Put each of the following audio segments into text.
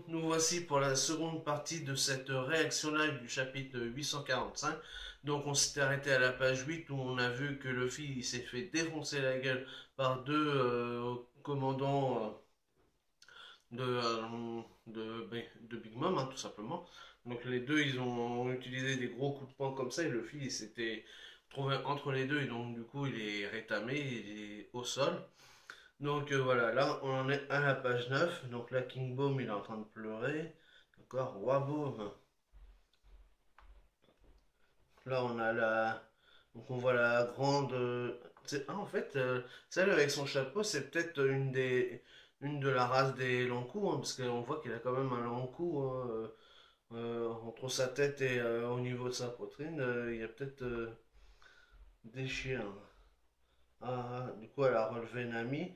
nous voici pour la seconde partie de cette réaction live du chapitre 845. Donc on s'était arrêté à la page 8 où on a vu que Luffy il s'est fait défoncer la gueule par deux commandants de Big Mom, hein, tout simplement. Donc les deux ils ont utilisé des gros coups de poing comme ça et Luffy il s'était trouvé entre les deux et donc du coup il est rétamé, il est au sol. Donc voilà, là on en est à la page 9. Donc là King Bomb il est en train de pleurer. D'accord, Roi Bomb. Là on a la. Donc on voit la grande. Ah, en fait, celle avec son chapeau, c'est peut-être une de la race des longs coups, hein, parce qu'on voit qu'il a quand même un long cou, hein, entre sa tête et au niveau de sa poitrine, il y a peut-être des chiens. Ah, du coup elle a relevé Nami.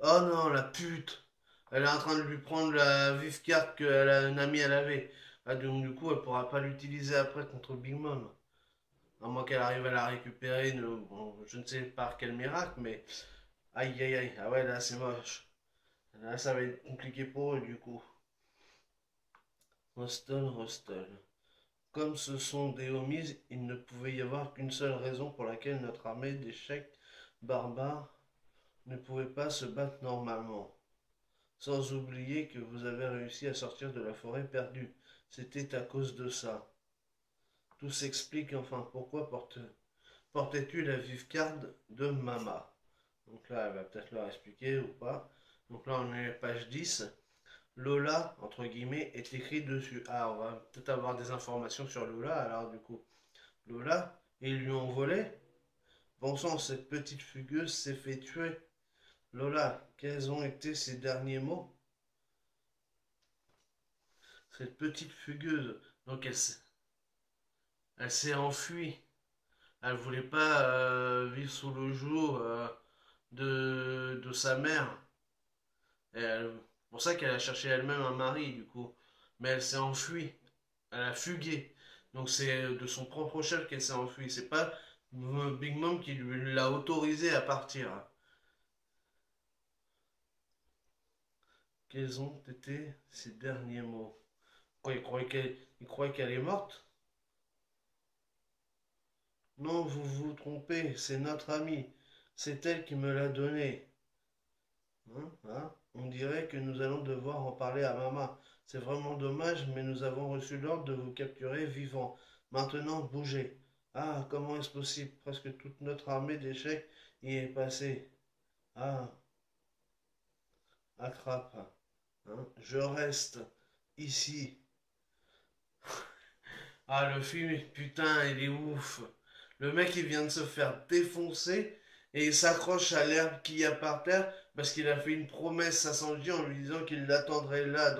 Oh non, la pute! Elle est en train de lui prendre la vive carte Nami elle avait. Ah, donc du coup, elle pourra pas l'utiliser après contre Big Mom. À moins qu'elle arrive à la récupérer, bon, je ne sais par quel miracle, mais aïe aïe aïe. Ah ouais, là c'est moche. Là ça va être compliqué pour eux du coup. Rustle, Rustle. Comme ce sont des homies, il ne pouvait y avoir qu'une seule raison pour laquelle notre armée d'échecs barbares ne pouvait pas se battre normalement. Sans oublier que vous avez réussi à sortir de la forêt perdue. C'était à cause de ça. Tout s'explique enfin. Pourquoi portais-tu la vive carte de Mama? Donc là, elle va peut-être leur expliquer ou pas. Donc là, on est à page 10. Lola, entre guillemets, est écrit dessus. Ah, on va peut-être avoir des informations sur Lola. Alors du coup, Lola, ils lui ont volé. Bon sang, cette petite fugueuse s'est fait tuer. Lola, quels ont été ses derniers mots? Cette petite fugueuse. Donc elle s'est enfuie. Elle voulait pas vivre sous le joug de sa mère. C'est pour ça qu'elle a cherché elle-même un mari, du coup. Mais elle s'est enfuie. Elle a fugué. Donc c'est de son propre chef qu'elle s'est enfuie. C'est pas Big Mom qui lui l'a autorisé à partir. Quels ont été ses derniers mots? Quoi, il croyait qu'elle est morte? Non, vous vous trompez, c'est notre amie. C'est elle qui me l'a donné. Hein, hein. On dirait que nous allons devoir en parler à Mama. C'est vraiment dommage, mais nous avons reçu l'ordre de vous capturer vivant. Maintenant, bougez. Ah, comment est-ce possible? Presque toute notre armée d'échecs y est passée. Ah, attrape. Hein. Je reste ici. Ah, le film, putain, il est ouf. Le mec, il vient de se faire défoncer et il s'accroche à l'herbe qu'il y a par terre parce qu'il a fait une promesse à Sanji en lui disant qu'il l'attendrait là,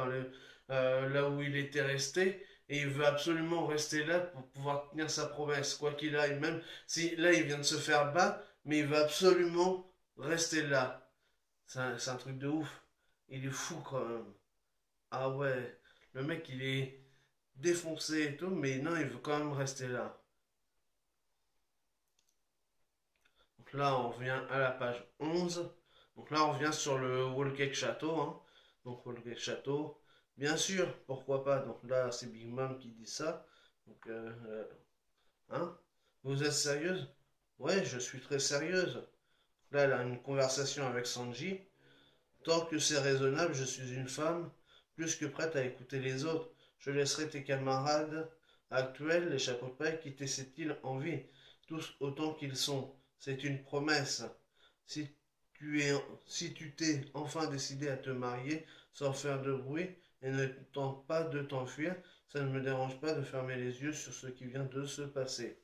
là où il était resté. Et il veut absolument rester là pour pouvoir tenir sa promesse, quoi qu'il aille. Même si là, il vient de se faire battre, mais il veut absolument rester là. C'est un truc de ouf. Il est fou quand même. Ah ouais, le mec, il est défoncé et tout, mais non, il veut quand même rester là. Donc là, on revient à la page 11. Donc là, on revient sur le Whole Cake Château, hein. Donc Whole Cake Château, bien sûr, pourquoi pas. Donc là, c'est Big Mom qui dit ça. Donc, hein? Vous êtes sérieuse? Ouais, je suis très sérieuse. Là, elle a une conversation avec Sanji. Tant que c'est raisonnable, je suis une femme, plus que prête à écouter les autres. Je laisserai tes camarades actuels, les chapeaux de paille, quitter cette île en vie, tous autant qu'ils sont. C'est une promesse. Si si tu t'es enfin décidé à te marier sans faire de bruit et ne tente pas de t'enfuir, ça ne me dérange pas de fermer les yeux sur ce qui vient de se passer.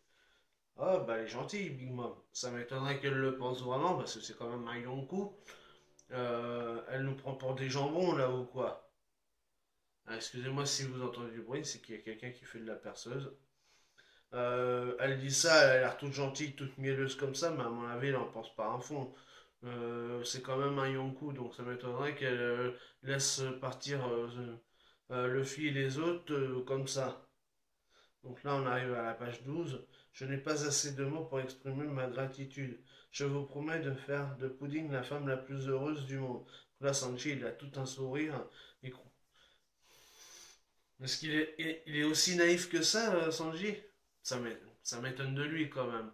Ah, bah elle est gentille, Big Mom. Ça m'étonnerait qu'elle le pense vraiment, parce que c'est quand même un long coup. Elle nous prend pour des jambons là ou quoi? Ah, excusez-moi si vous entendez du bruit, c'est qu'il y a quelqu'un qui fait de la perceuse. Elle dit ça, elle a l'air toute gentille, toute mielleuse comme ça, mais à mon avis, elle en pense pas un fond. C'est quand même un Yonkou, donc ça m'étonnerait qu'elle laisse partir Luffy et les autres comme ça. Donc là, on arrive à la page 12. Je n'ai pas assez de mots pour exprimer ma gratitude. Je vous promets de faire de Pudding la femme la plus heureuse du monde. Là, Sanji, il a tout un sourire. Il, Est-ce qu'il est aussi naïf que ça, Sanji? Ça m'étonne de lui quand même.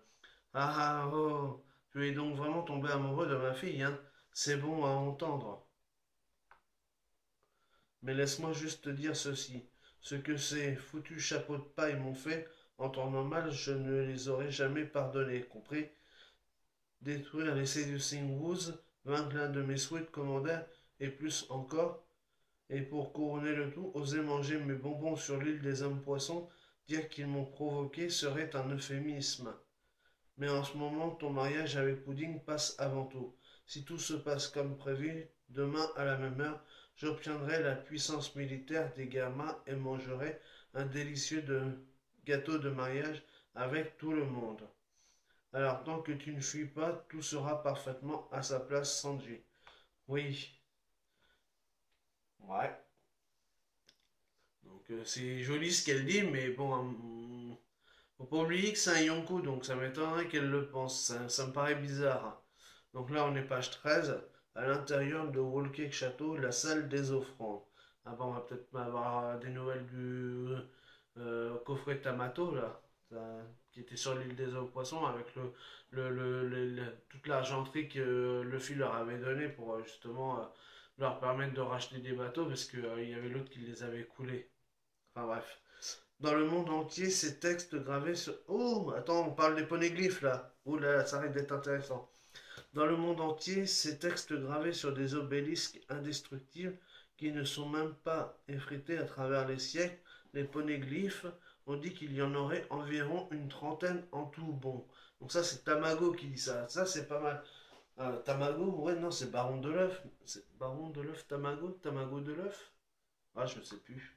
Ah ah oh, tu es donc vraiment tombé amoureux de ma fille, hein? C'est bon à entendre. Mais laisse-moi juste te dire ceci. Ce que ces foutus chapeaux de paille m'ont fait, en temps normal, je ne les aurais jamais pardonnés, compris? Détruire les Seducing Woos, vaincre l'un de mes Sweet commandeurs, et plus encore, et pour couronner le tout, oser manger mes bonbons sur l'île des hommes poissons, dire qu'ils m'ont provoqué serait un euphémisme. Mais en ce moment, ton mariage avec Pudding passe avant tout. Si tout se passe comme prévu, demain à la même heure, j'obtiendrai la puissance militaire des gammas et mangerai un délicieux gâteau de mariage avec tout le monde. Alors tant que tu ne fuis pas, tout sera parfaitement à sa place, Sanji. Oui. Ouais. Donc c'est joli ce qu'elle dit, mais bon, faut pas oublier que c'est un Yonko, donc ça m'étonnerait qu'elle le pense. Ça me paraît bizarre, hein. Donc là, on est page 13, à l'intérieur de Whole Cake Château, la salle des offrandes. Ah bon, on va peut-être avoir des nouvelles du coffret Tamato, là, qui était sur l'île des eaux poissons, avec toute l'argenterie que Luffy leur avait donnée pour justement leur permettre de racheter des bateaux, parce qu'il y avait l'autre qui les avait coulés. Enfin bref. Dans le monde entier, ces textes gravés sur... Oh, attends, on parle des poneglyphes là. Oh là là, ça risque d'être intéressant. Dans le monde entier, ces textes gravés sur des obélisques indestructibles qui ne sont même pas effrités à travers les siècles, les poneglyphes, on dit qu'il y en aurait environ une trentaine en tout. Bon, donc ça c'est Tamago qui dit ça. Ça c'est pas mal. Tamago, ouais, non, c'est Baron de l'œuf. C'est Baron de l'œuf Tamago? Tamago de l'œuf? Ah, je sais plus.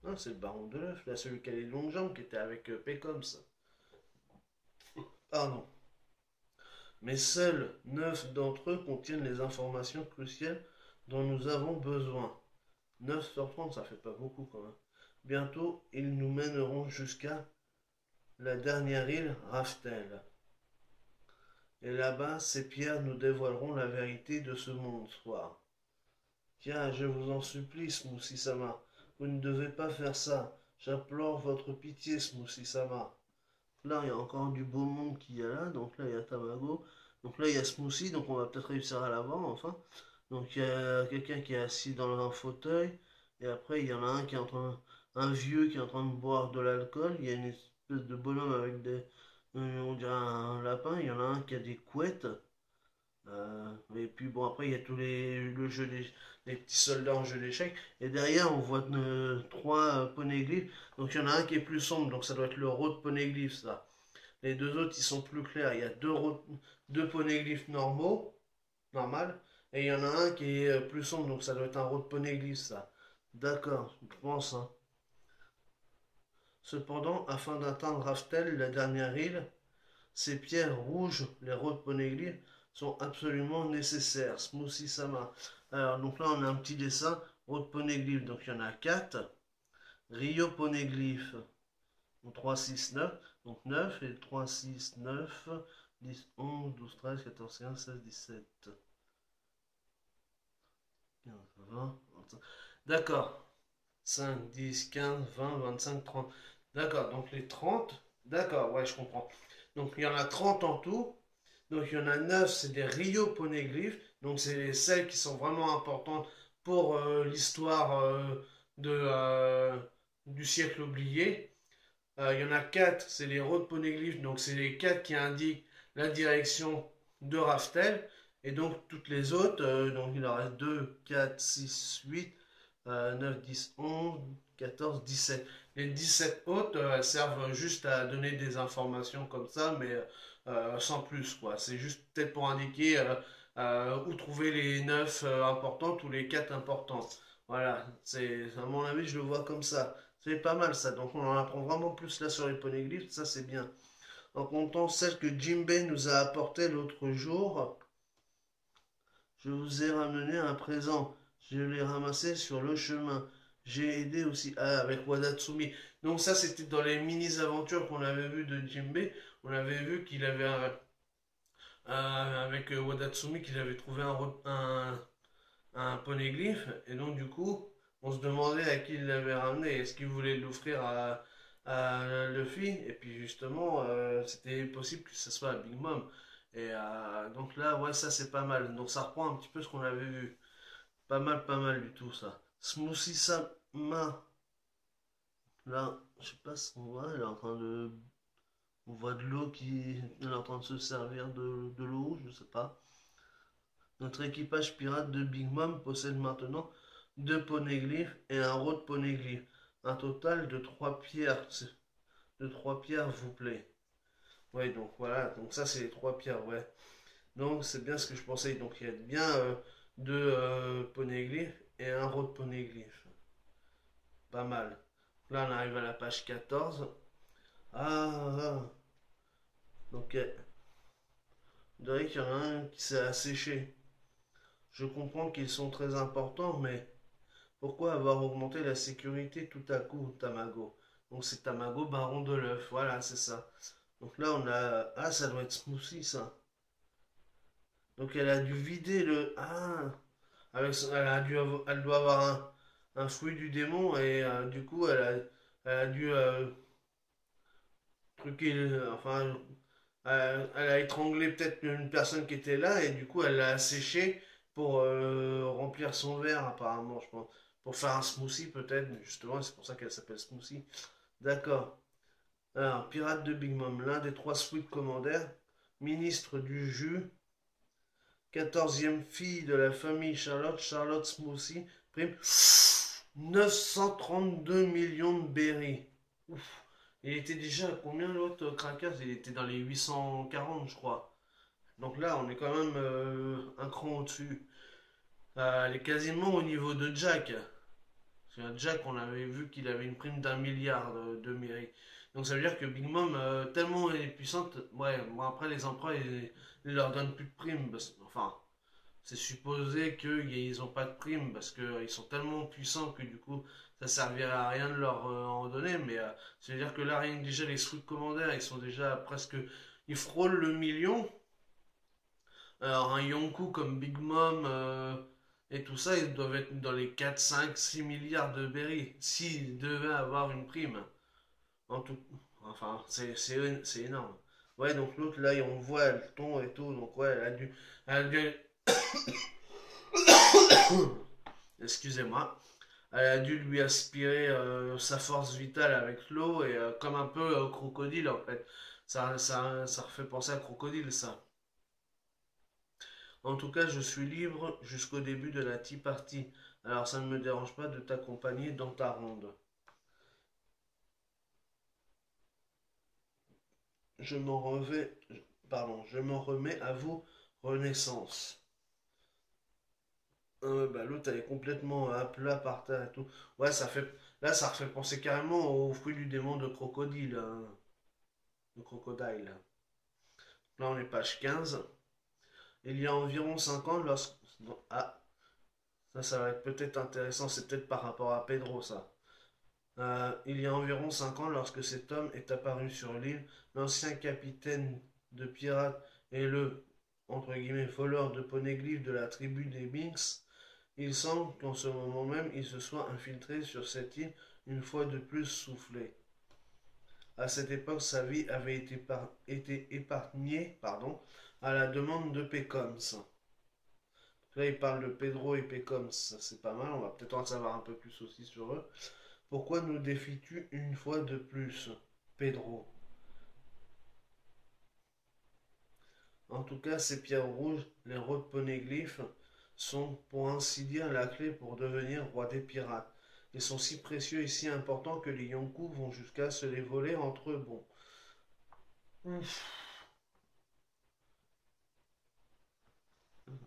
Non, c'est le Baron de l'œuf, là, celui qui a les longues jambes, qui était avec Pécoms. Pardon. Mais seuls 9 d'entre eux contiennent les informations cruciales dont nous avons besoin. 9 sur 30, ça fait pas beaucoup quand même. Bientôt, ils nous mèneront jusqu'à la dernière île, Raftel. Et là-bas, ces pierres nous dévoileront la vérité de ce monde soir. Tiens, je vous en supplie, Smoothie-sama, vous ne devez pas faire ça. J'implore votre pitié, Smoothie-sama. Là, il y a encore du beau monde qui est là. Donc là, il y a Tamago. Donc là, il y a Smoothie. Donc on va peut-être réussir à l'avoir, enfin. Donc il y a quelqu'un qui est assis dans un fauteuil. Et après, il y en a un qui est en train... Un vieux qui est en train de boire de l'alcool. Il y a une espèce de bonhomme avec des... on dirait un lapin. Il y en a un qui a des couettes. Et puis bon, après, il y a tous le jeu les petits soldats en jeu d'échecs. Et derrière, on voit trois poneglyphes. Donc il y en a un qui est plus sombre, donc ça doit être le road poneglyph, ça. Les deux autres, ils sont plus clairs. Il y a deux poneglyphes normaux, normal. Et il y en a un qui est plus sombre, donc ça doit être un road poneglyph, ça. D'accord, je pense, hein. Cependant, afin d'atteindre Raftel, la dernière île, ces pierres rouges, les road poneglyphs, sont absolument nécessaires. Smoothie Sama. Alors, donc là, on a un petit dessin. Road poneglyph, donc il y en a 4. Rio poneglyph, donc 3, 6, 9. Donc 9 et 3, 6, 9, 10, 11, 12, 13, 14, 15, 16, 17. 15, 20, 25. D'accord. 5, 10, 15, 20, 25, 30. D'accord, donc les 30. D'accord, ouais, je comprends. Donc il y en a 30 en tout. Donc il y en a 9, c'est des Rio poneglyphes. Donc c'est celles qui sont vraiment importantes pour l'histoire du siècle oublié. Il y en a 4, c'est les road poneglyphes. Donc c'est les 4 qui indiquent la direction de Raftel. Et donc toutes les autres, donc il en reste 2, 4, 6, 8, 9, 10, 11, 14, 17. Les 17 autres, elles servent juste à donner des informations comme ça, mais sans plus, quoi. C'est juste peut-être pour indiquer où trouver les 9 importantes ou les 4 importantes. Voilà, à mon avis, je le vois comme ça. C'est pas mal ça, donc on en apprend vraiment plus là sur les poneglyphes, ça c'est bien. En comptant celle que Jimbei nous a apportée l'autre jour, je vous ai ramené un présent. Je l'ai ramassé sur le chemin. J'ai aidé aussi avec Wadatsumi. Donc ça, c'était dans les mini-aventures qu'on avait vues de Jimbei. On avait vu qu'il avait avec Wadatsumi qu'il avait trouvé un poneglyph. Et donc du coup, On se demandait à qui il l'avait ramené. Est-ce qu'il voulait l'offrir à Luffy? Et puis justement, c'était possible que ce soit à Big Mom. Et donc là, ouais, ça c'est pas mal. Donc ça reprend un petit peu ce qu'on avait vu. Pas mal du tout ça. Smoothie Sama, là, je sais pas ce qu'on voit. Elle est en train de. On voit de l'eau qui. Elle est en train de se servir de l'eau, je sais pas. Notre équipage pirate de Big Mom possède maintenant deux poneglyphes et un rod poneglyph. Un total de trois pierres. De trois pierres, vous plaît. Ouais, donc voilà. Donc ça, c'est les trois pierres, ouais. Donc c'est bien ce que je pensais. Donc il y a bien deux poneglyphes et un rod poneglyph. Pas mal. Là, on arrive à la page 14. Ah. Donc, on dirait qu'il y en a un qui s'est asséché. Je comprends qu'ils sont très importants, mais pourquoi avoir augmenté la sécurité tout à coup, Tamago? Donc c'est Tamago, baron de l'œuf, voilà, c'est ça. Donc là on a... Ah, ça doit être Smoothie, ça. Donc elle a dû vider le... Ah, elle doit avoir un fruit du démon et du coup elle a dû truquer... Enfin, elle a étranglé peut-être une personne qui était là et du coup elle l'a asséché pour remplir son verre apparemment, je pense. Pour faire un smoothie peut-être, justement, c'est pour ça qu'elle s'appelle smoothie. D'accord. Alors, pirate de Big Mom, l'un des trois sweet commanders, ministre du jus, 14e fille de la famille Charlotte, Charlotte Smoothie, prime 932 millions de berries. Ouf. Il était déjà à combien l'autre Crackers? Il était dans les 840, je crois. Donc là, on est quand même un cran au-dessus. Elle est quasiment au niveau de Jack. Parce que Jack, on avait vu qu'il avait une prime d'1 milliard de mérite. Donc ça veut dire que Big Mom, tellement elle est puissante, ouais, bon après les empereurs, ils leur donnent plus de primes. Enfin, c'est supposé qu'ils n'ont pas de primes parce qu'ils sont tellement puissants que du coup, ça servirait à rien de leur en donner. Mais ça veut dire que là, rien que déjà les Sweet Commanders, ils sont déjà presque. Ils frôlent le million. Alors, un Yonkou comme Big Mom et tout ça, ils doivent être dans les 4, 5, 6 milliards de berries s'ils devaient avoir une prime. En tout, enfin, c'est énorme. Ouais, donc l'autre là, on voit le ton et tout, donc ouais, elle a dû excusez-moi, elle a dû lui aspirer sa force vitale avec l'eau et comme un peu crocodile en fait. Ça refait penser à crocodile ça. En tout cas, je suis libre jusqu'au début de la tea party. Alors ça ne me dérange pas de t'accompagner dans ta ronde. Je m'en revais, je m'en remets à vous, Renaissance. Bah, l'autre elle est complètement à plat par terre et tout. Ouais, là ça refait penser carrément au fruit du démon de crocodile, hein, de crocodile. Là on est page 15. Il y a environ 5 ans, lorsque... Ah, ça va être peut-être intéressant, c'est peut-être par rapport à Pedro ça. Il y a environ 5 ans, lorsque cet homme est apparu sur l'île, l'ancien capitaine de pirates et le entre guillemets voleur de poneglyphes de la tribu des Binks, il semble qu'en ce moment même il se soit infiltré sur cette île une fois de plus soufflé. À cette époque, sa vie avait été épargnée à la demande de Pécoms. Là, il parle de Pedro et Pécoms, ça c'est pas mal, on va peut-être en savoir un peu plus aussi sur eux. Pourquoi nous défies-tu une fois de plus, Pedro? En tout cas, ces pierres rouges, les rocs poneglyphes, sont pour ainsi dire la clé pour devenir roi des pirates. Ils sont si précieux et si importants que les Yonkou vont jusqu'à se les voler entre eux. Bon.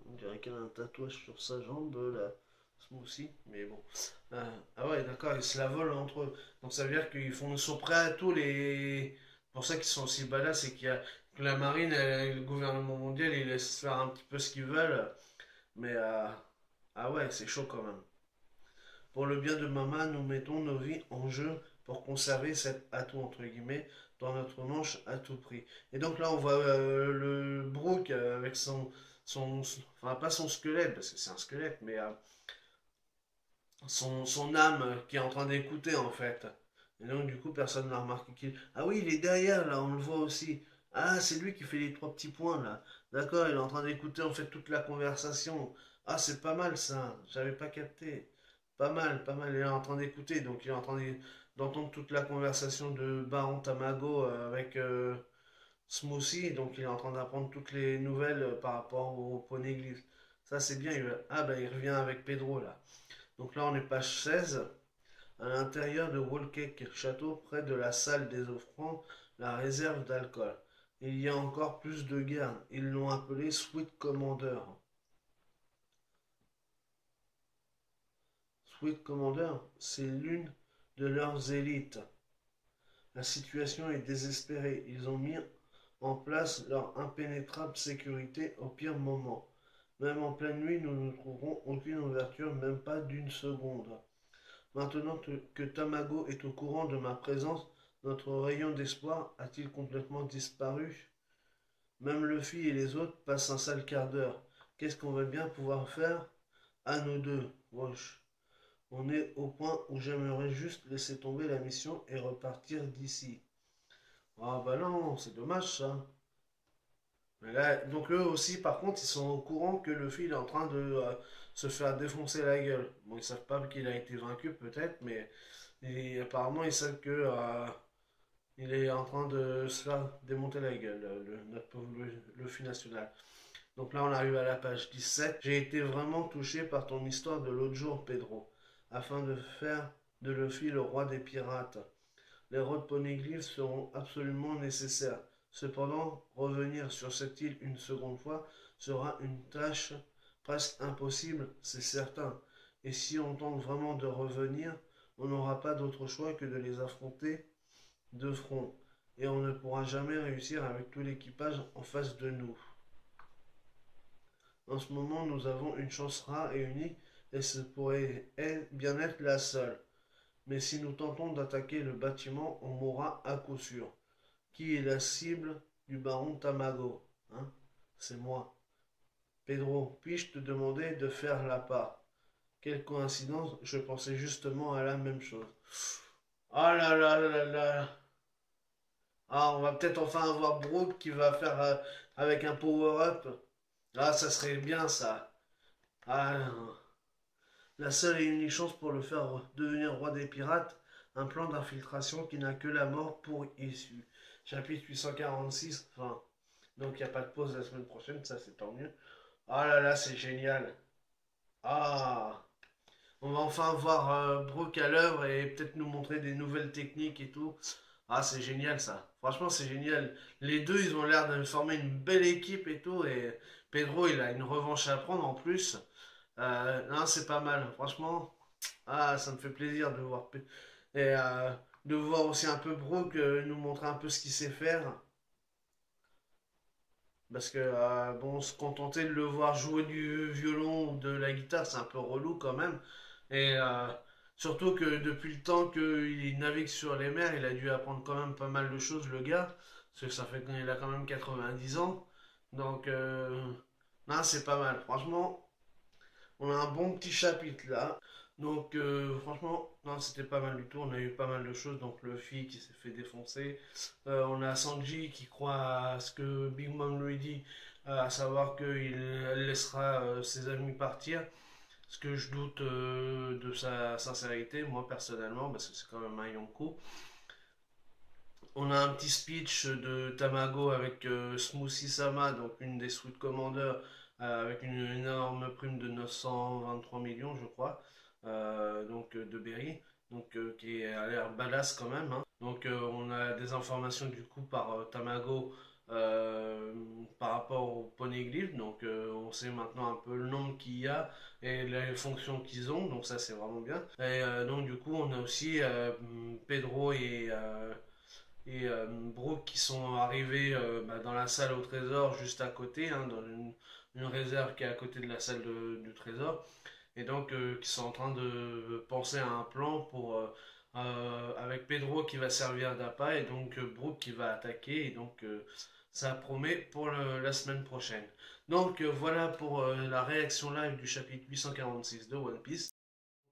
On dirait qu'elle a un tatouage sur sa jambe, la smoothie, mais bon. Ah ouais, d'accord, ils se la volent entre eux. Donc ça veut dire ils sont prêts à tout les. C'est pour ça qu'ils sont aussi badass, c'est que la marine et le gouvernement mondial, ils laissent faire un petit peu ce qu'ils veulent. Mais ah ouais, c'est chaud quand même. Pour le bien de maman, nous mettons nos vies en jeu pour conserver cet atout entre guillemets dans notre manche à tout prix. Et donc là, on voit le Brooke avec enfin pas son squelette parce que c'est un squelette, mais son âme qui est en train d'écouter en fait. Et donc du coup personne n'a remarqué qu'il... Ah oui, il est derrière là, on le voit aussi. Ah, c'est lui qui fait les trois petits points là. D'accord, il est en train d'écouter en fait toute la conversation. Ah, c'est pas mal ça, j'avais pas capté. Pas mal, pas mal, il est en train d'écouter, donc il est en train d'entendre toute la conversation de Baron Tamago avec Smoothie, donc il est en train d'apprendre toutes les nouvelles par rapport au poneglyph. Ça c'est bien, ah bah il revient avec Pedro là. Donc là, on est page 16, à l'intérieur de Wallcake Château, près de la salle des offrandes, la réserve d'alcool. Il y a encore plus de gardes. Ils l'ont appelé Sweet Commander. Sweet Commander, c'est l'une de leurs élites. La situation est désespérée. Ils ont mis en place leur impénétrable sécurité au pire moment. Même en pleine nuit, nous ne trouverons aucune ouverture, même pas d'une seconde. Maintenant que Tamago est au courant de ma présence, notre rayon d'espoir a-t-il complètement disparu? Même Luffy et les autres passent un sale quart d'heure. Qu'est-ce qu'on va bien pouvoir faire? À nous deux, Wash. On est au point où j'aimerais juste laisser tomber la mission et repartir d'ici. Ah bah non, c'est dommage ça. Mais là, donc eux aussi, par contre, ils sont au courant que Luffy il est en train de se faire défoncer la gueule. Bon, ils savent pas qu'il a été vaincu peut-être, mais apparemment ils savent que il est en train de se faire démonter la gueule, notre pauvre Luffy national. Donc là, on arrive à la page 17. J'ai été vraiment touché par ton histoire de l'autre jour, Pedro, afin de faire de Luffy le roi des pirates. Les routes poneglyphes seront absolument nécessaires. Cependant, revenir sur cette île une seconde fois sera une tâche presque impossible, c'est certain. Et si on tente vraiment de revenir, on n'aura pas d'autre choix que de les affronter de front. Et on ne pourra jamais réussir avec tout l'équipage en face de nous. En ce moment, nous avons une chance rare et unique, et ce pourrait bien être la seule. Mais si nous tentons d'attaquer le bâtiment, on mourra à coup sûr. Qui est la cible du baron Tamago? Hein? C'est moi. Pedro, puis-je te demander de faire la part? Quelle coïncidence, je pensais justement à la même chose. Ah là là là là. Ah, on va peut-être enfin avoir Brooke qui va faire avec un power-up. Ah, ça serait bien ça. Ah, non. La seule et unique chance pour le faire devenir roi des pirates, un plan d'infiltration qui n'a que la mort pour issue. Chapitre 846, fin. Donc il n'y a pas de pause la semaine prochaine, ça c'est tant mieux. Ah là là, c'est génial. Ah, on va enfin voir Brooke à l'œuvre et peut-être nous montrer des nouvelles techniques et tout. Ah, c'est génial ça. Franchement, c'est génial. Les deux, ils ont l'air de former une belle équipe et tout. Et Pedro, il a une revanche à prendre en plus. Non, c'est pas mal. Franchement, ah, ça me fait plaisir de voir. Et de voir aussi un peu Brooke nous montrer un peu ce qu'il sait faire. Parce que, bon, se contenter de le voir jouer du violon ou de la guitare, c'est un peu relou quand même. Et surtout que depuis le temps qu'il navigue sur les mers, il a dû apprendre quand même pas mal de choses, le gars. Parce que ça fait qu'il a quand même 90 ans. Donc, non, c'est pas mal. Franchement, on a un bon petit chapitre là. Donc, franchement, non, c'était pas mal du tout. On a eu pas mal de choses. Donc, Luffy qui s'est fait défoncer. On a Sanji qui croit à ce que Big Mom lui dit, à savoir qu'il laissera ses amis partir. Ce que je doute de sa sincérité, moi personnellement, parce que c'est quand même un Yonko. On a un petit speech de Tamago avec Smoothie Sama, donc une des Sweet Commanders, avec une énorme prime de 923 millions, je crois, donc de Berry, donc qui a l'air badass quand même. Hein. Donc on a des informations du coup par Tamago euh, par rapport au poneglyph, donc on sait maintenant un peu le nombre qu'il y a et les fonctions qu'ils ont, donc ça c'est vraiment bien. Et donc du coup on a aussi Pedro et Brooke qui sont arrivés dans la salle au trésor juste à côté, hein, dans une réserve qui est à côté de la salle du trésor, et donc qui sont en train de penser à un plan pour avec Pedro qui va servir d'appât et donc Brooke qui va attaquer, et donc ça promet pour la semaine prochaine. Donc voilà pour la réaction live du chapitre 846 de One Piece.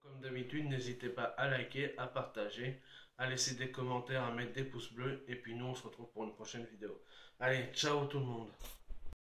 Comme d'habitude, n'hésitez pas à liker, à partager, à laisser des commentaires, à mettre des pouces bleus. Et puis nous, on se retrouve pour une prochaine vidéo. Allez, ciao tout le monde.